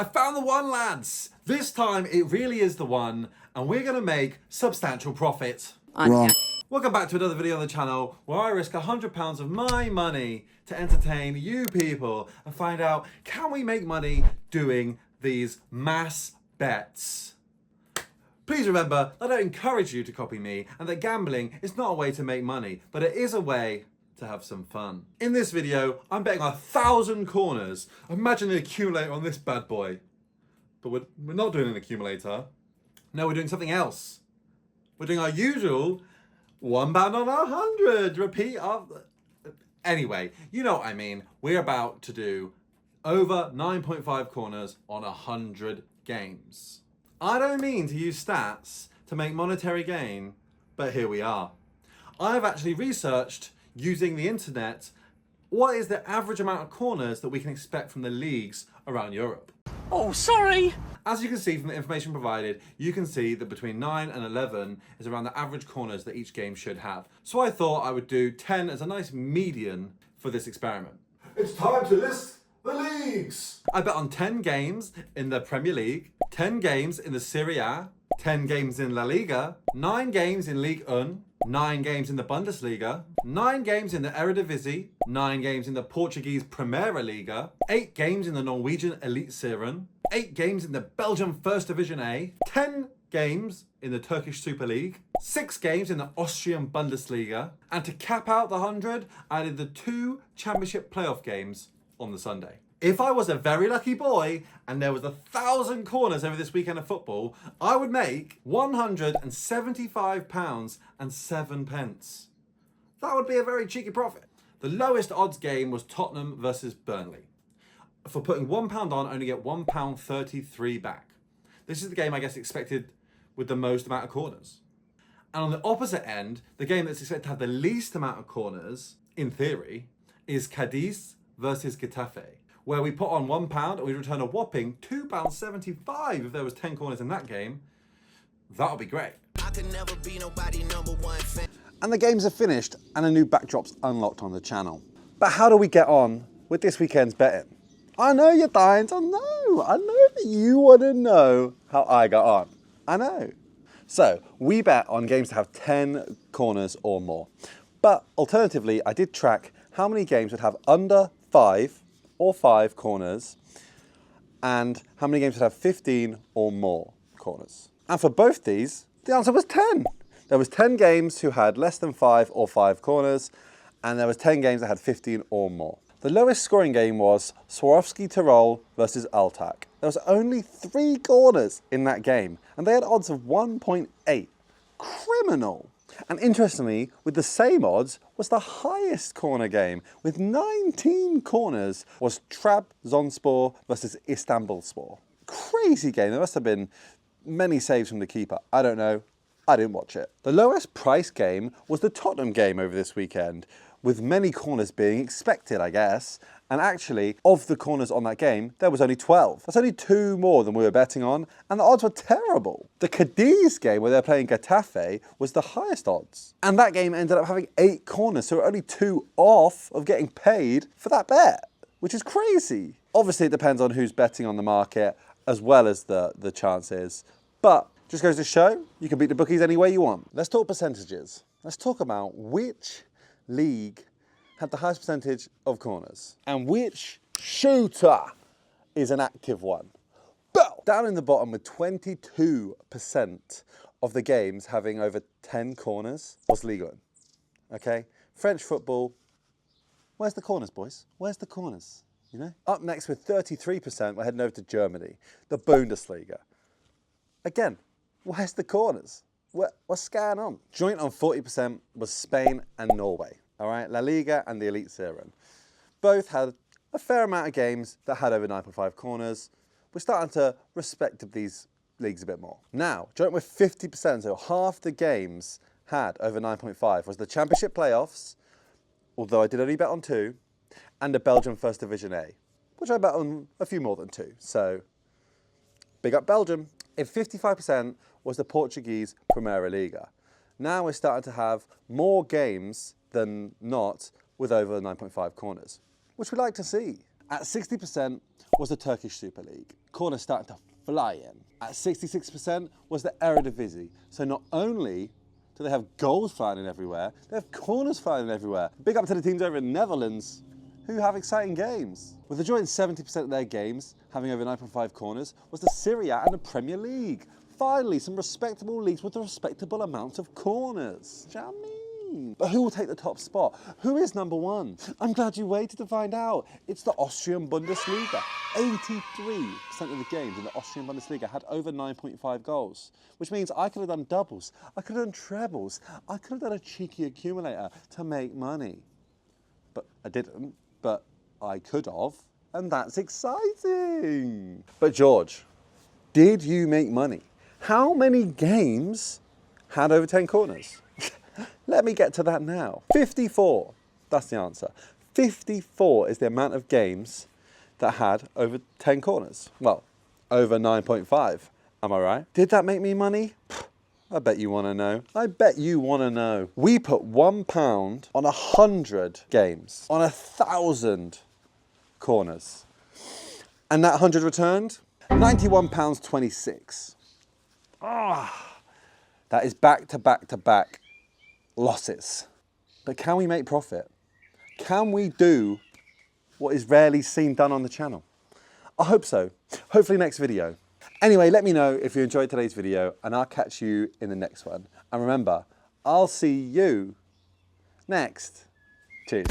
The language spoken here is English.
I found the one, lads. This time it really is the one, and we're gonna make substantial profit. Wrong. Welcome back to another video on the channel where I risk £100 of my money to entertain you people and find out, can we make money doing these mass bets? Please remember that I don't encourage you to copy me and that gambling is not a way to make money, but it is a way to have some fun. In this video, I'm betting 1,000 corners. Imagine the accumulator on this bad boy. But we're not doing an accumulator. No, we're doing something else. We're doing our usual £1 on 100. Repeat of... Anyway, you know what I mean. We're about to do over 9.5 corners on 100 games. I don't mean to use stats to make monetary gain, but here we are. I've actually researched, using the internet, what is the average amount of corners that we can expect from the leagues around Europe. Oh, sorry. As you can see from the information provided, you can see that between 9 and 11 is around the average corners that each game should have. So I thought I would do 10 as a nice median for this experiment. It's time to list the leagues. I bet on 10 games in the Premier League, 10 games in the Serie A, 10 games in La Liga, 9 games in Ligue 1, 9 games in the Bundesliga, 9 games in the Eredivisie, 9 games in the Portuguese Primeira Liga, 8 games in the Norwegian Elite Serie, 8 games in the Belgian First Division A, 10 games in the Turkish Super League, 6 games in the Austrian Bundesliga, and to cap out the 100, I added the 2 Championship playoff games on the Sunday. If I was a very lucky boy and there was 1,000 corners over this weekend of football, I would make £175.07. That would be a very cheeky profit. The lowest odds game was Tottenham versus Burnley. For putting £1 on, I only get £1.33 back. This is the game I guess expected with the most amount of corners. And on the opposite end, the game that's expected to have the least amount of corners, in theory, is Cadiz versus Getafe, where we put on £1 and we return a whopping £2.75 if there was 10 corners in that game. That would be great. I could never be nobody #1 fan. And the games are finished and a new backdrop's unlocked on the channel. But how do we get on with this weekend's betting? I know you're dying to know. I know that you want to know how I got on. I know. So we bet on games to have 10 corners or more. But alternatively, I did track how many games would have under 5 or 5 corners and how many games would have 15 or more corners. And for both these, the answer was 10. There was 10 games who had less than 5 or 5 corners, and there was 10 games that had 15 or more. The lowest scoring game was Swarovski Tyrol versus Altak. There was only 3 corners in that game, and they had odds of 1.8. Criminal. And interestingly, with the same odds, was the highest corner game, with 19 corners, was Trabzonspor versus Istanbulspor. Crazy game. There must have been many saves from the keeper. I don't know. I didn't watch it. The lowest price game was the Tottenham game over this weekend, with many corners being expected, I guess. And actually, of the corners on that game, there was only 12. That's only 2 more than we were betting on, and the odds were terrible. The Cadiz game, where they're playing Getafe, was the highest odds. And that game ended up having 8 corners, so we're only 2 off of getting paid for that bet, which is crazy. Obviously, it depends on who's betting on the market, as well as the chances. But just goes to show, you can beat the bookies any way you want. Let's talk percentages. Let's talk about which league had the highest percentage of corners and which shooter is an active one. But down in the bottom with 22% of the games having over 10 corners was Ligue 1. Okay, French football, where's the corners, boys? Where's the corners? You know? Up next with 33%, we're heading over to Germany, the Bundesliga. Again, where's the corners? What's going on? Joint on 40% was Spain and Norway. All right, La Liga and the Elite Serie. Both had a fair amount of games that had over 9.5 corners. We're starting to respect these leagues a bit more. Now, joint with 50%, so half the games had over 9.5, was the Championship playoffs, although I did only bet on 2, and the Belgian First Division A, which I bet on a few more than 2. So, big up Belgium. In 55% was the Portuguese Primeira Liga. Now we're starting to have more games than not with over 9.5 corners, which we like to see. At 60% was the Turkish Super League. Corners starting to fly in. At 66% was the Eredivisie. So not only do they have goals flying in everywhere, they have corners flying in everywhere. Big up to the teams over in the Netherlands who have exciting games. With a joint 70% of their games having over 9.5 corners was the Serie A and the Premier League. Finally, some respectable leagues with a respectable amount of corners. Do you know what I mean? But who will take the top spot? Who is number one? I'm glad you waited to find out. It's the Austrian Bundesliga. 83% of the games in the Austrian Bundesliga had over 9.5 goals, which means I could have done doubles, I could have done trebles, I could have done a cheeky accumulator to make money. But I didn't, but I could have, and that's exciting. But George, did you make money? How many games had over 10 corners? Let me get to that now. 54, that's the answer. 54 is the amount of games that had over 10 corners. Well, over 9.5, am I right? Did that make me money? I bet you want to know. I bet you want to know. We put £1 on 100 games, on 1,000 corners. And that 100 returned £91.26. That is back to back to back losses. But can we make profit? Can we do what is rarely seen done on the channel? I hope so. Hopefully next video. Anyway, let me know if you enjoyed today's video and I'll catch you in the next one. And remember, I'll see you next. Cheers.